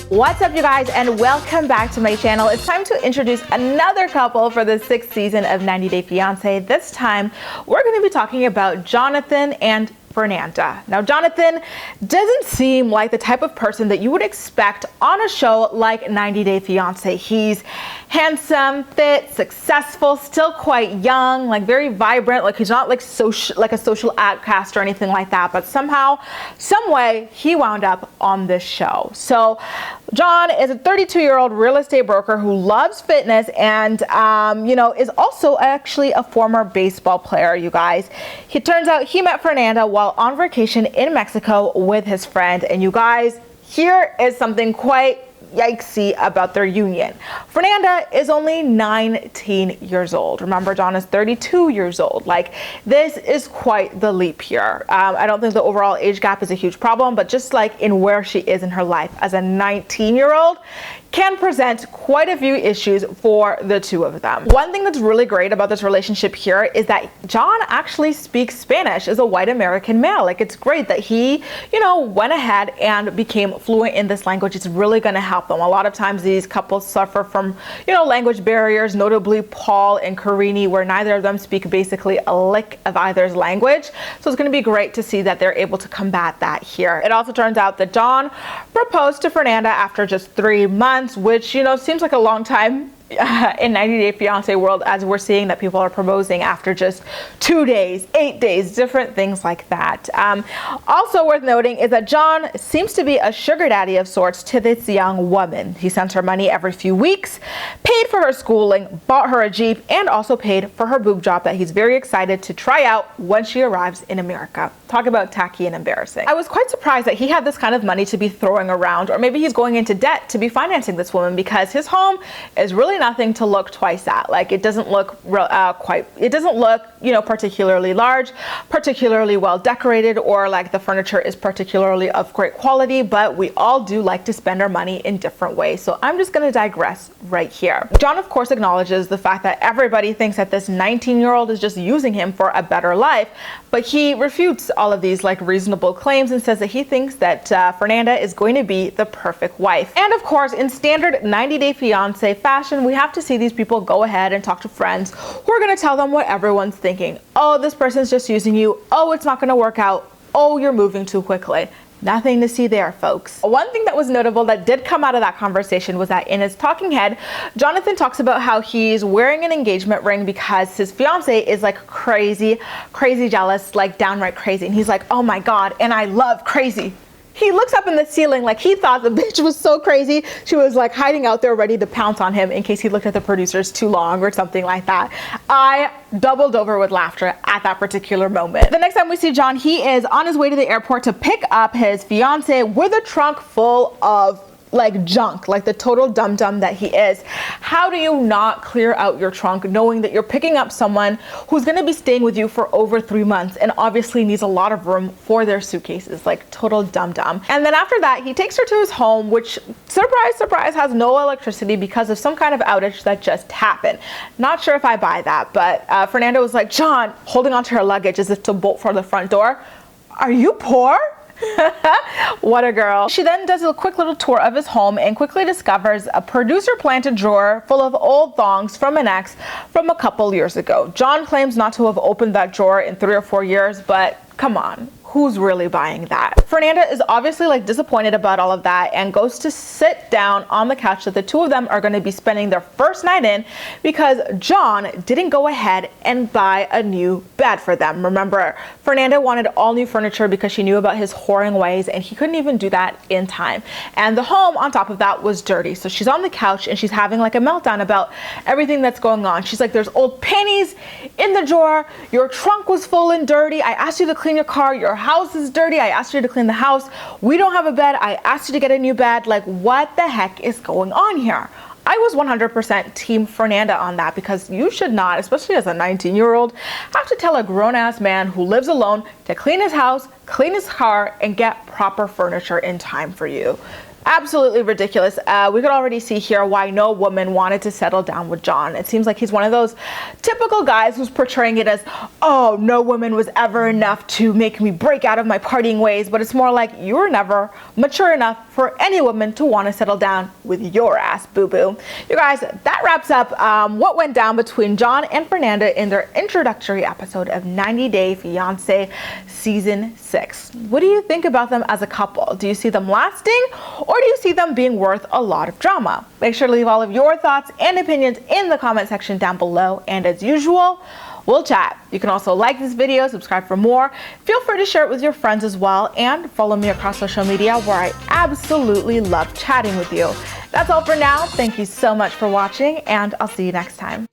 What's up, you guys, and welcome back to my channel. It's time to introduce another couple for the 6th season of 90 Day Fiance. This time, we're going to be talking about Jonathan and Fernanda. Now, Jonathan doesn't seem like the type of person that you would expect on a show like 90 Day Fiance. He's handsome, fit, successful, still quite young, like very vibrant. Like he's not like a social outcast or anything like that. But somehow, some way, he wound up on this show. So, John is a 32-year-old real estate broker who loves fitness and, is also actually a former baseball player, you guys. It turns out he met Fernanda while on vacation in Mexico with his friend. And you guys, here is something quite yikesy about their union. Fernanda is only 19 years old. Remember, John is 32 years old. Like, this is quite the leap here. I don't think the overall age gap is a huge problem, but just like in where she is in her life as a 19-year-old can present quite a few issues for the two of them. One thing that's really great about this relationship here is that John actually speaks Spanish as a white American male. Like, it's great that he, went ahead and became fluent in this language. It's really going to help them. A lot of times these couples suffer from, language barriers, notably Paul and Karini, where neither of them speak basically a lick of either's language. So it's going to be great to see that they're able to combat that here. It also turns out that John proposed to Fernanda after just 3 months, which, seems like a long time in 90 Day Fiance world, as we're seeing that people are proposing after just 2 days, 8 days, different things like that. Also worth noting is that John seems to be a sugar daddy of sorts to this young woman. He sends her money every few weeks, paid for her schooling, bought her a Jeep, and also paid for her boob job that he's very excited to try out when she arrives in America. Talk about tacky and embarrassing. I was quite surprised that he had this kind of money to be throwing around, or maybe he's going into debt to be financing this woman, because his home is really nothing to look twice at. Like, it doesn't look particularly large, particularly well decorated, or like the furniture is particularly of great quality, but we all do like to spend our money in different ways. So I'm just going to digress right here. John, of course, acknowledges the fact that everybody thinks that this 19-year-old is just using him for a better life, but he refutes all of these like reasonable claims and says that he thinks that Fernanda is going to be the perfect wife. And of course, in standard 90 Day Fiance fashion, we have to see these people go ahead and talk to friends who are going to tell them what everyone's thinking. Oh, this person's just using you. Oh, it's not going to work out. Oh, you're moving too quickly. Nothing to see there, folks. One thing that was notable that did come out of that conversation was that in his talking head, Jonathan talks about how he's wearing an engagement ring because his fiance is like crazy jealous, like downright crazy. And he's like, oh my God, and I love crazy. He looks up in the ceiling like he thought the bitch was so crazy. She was like hiding out there ready to pounce on him in case he looked at the producers too long or something like that. I doubled over with laughter at that particular moment. The next time we see John, he is on his way to the airport to pick up his fiance with a trunk full of like junk, like the total dum-dum that he is. How do you not clear out your trunk knowing that you're picking up someone who's going to be staying with you for over 3 months and obviously needs a lot of room for their suitcases? Like, total dum-dum. And then after that, he takes her to his home, which, surprise, surprise, has no electricity because of some kind of outage that just happened. Not sure if I buy that, but Fernanda was like, John, holding onto her luggage as if to bolt for the front door. Are you poor? What a girl. She then does a quick little tour of his home and quickly discovers a producer planted drawer full of old thongs from an ex from a couple years ago. John claims not to have opened that drawer in 3 or 4 years, but come on. Who's really buying that? Fernanda is obviously like disappointed about all of that and goes to sit down on the couch that the two of them are going to be spending their first night in because John didn't go ahead and buy a new bed for them. Remember, Fernanda wanted all new furniture because she knew about his whoring ways and he couldn't even do that in time. And the home on top of that was dirty. So she's on the couch and she's having like a meltdown about everything that's going on. She's like, there's old panties in the drawer. Your trunk was full and dirty. I asked you to clean your car. Your house is dirty. I asked you to clean the house. We don't have a bed. I asked you to get a new bed. Like, what the heck is going on here? I was 100% team Fernanda on that because you should not, especially as a 19-year-old, have to tell a grown-ass man who lives alone to clean his house, clean his car, and get proper furniture in time for you. Absolutely ridiculous. We could already see here why no woman wanted to settle down with John. It seems like he's one of those typical guys who's portraying it as, oh, no woman was ever enough to make me break out of my partying ways, but it's more like you were never mature enough for any woman to want to settle down with your ass, boo-boo. You guys, that wraps up what went down between John and Fernanda in their introductory episode of 90 Day Fiance Season 6. What do you think about them as a couple? Do you see them lasting, or do you see them being worth a lot of drama? Make sure to leave all of your thoughts and opinions in the comment section down below, and as usual, we'll chat. You can also like this video, subscribe for more. Feel free to share it with your friends as well, and follow me across social media where I absolutely love chatting with you. That's all for now. Thank you so much for watching, and I'll see you next time.